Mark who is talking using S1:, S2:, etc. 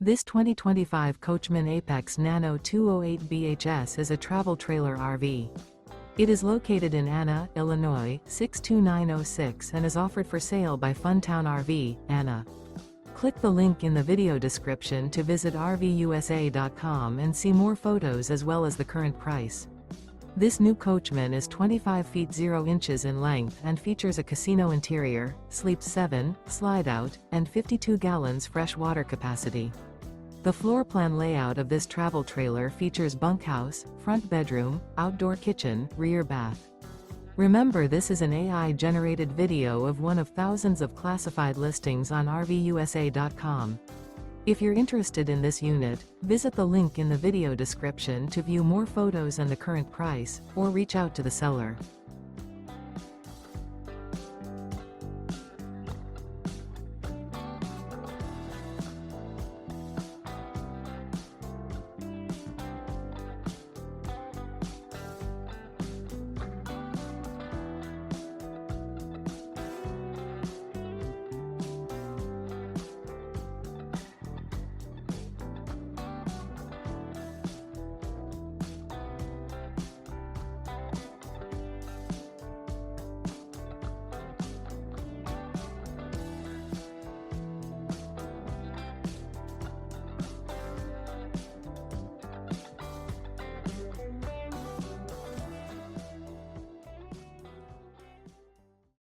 S1: This 2025 Coachmen Apex Nano 208 BHS is a travel trailer RV. It is located in Anna, Illinois, 62906 and is offered for sale by Funtown RV, Anna. Click the link in the video description to visit RVUSA.com and see more photos as well as the current price. This new Coachmen is 25 feet 0 inches in length and features a casino interior, sleeps 7, slide-out, and 52 gallons fresh water capacity. The floor plan layout of this travel trailer features bunkhouse, front bedroom, outdoor kitchen, rear bath. Remember, this is an AI-generated video of one of thousands of classified listings on RVUSA.com. If you're interested in this unit, visit the link in the video description to view more photos and the current price, or reach out to the seller.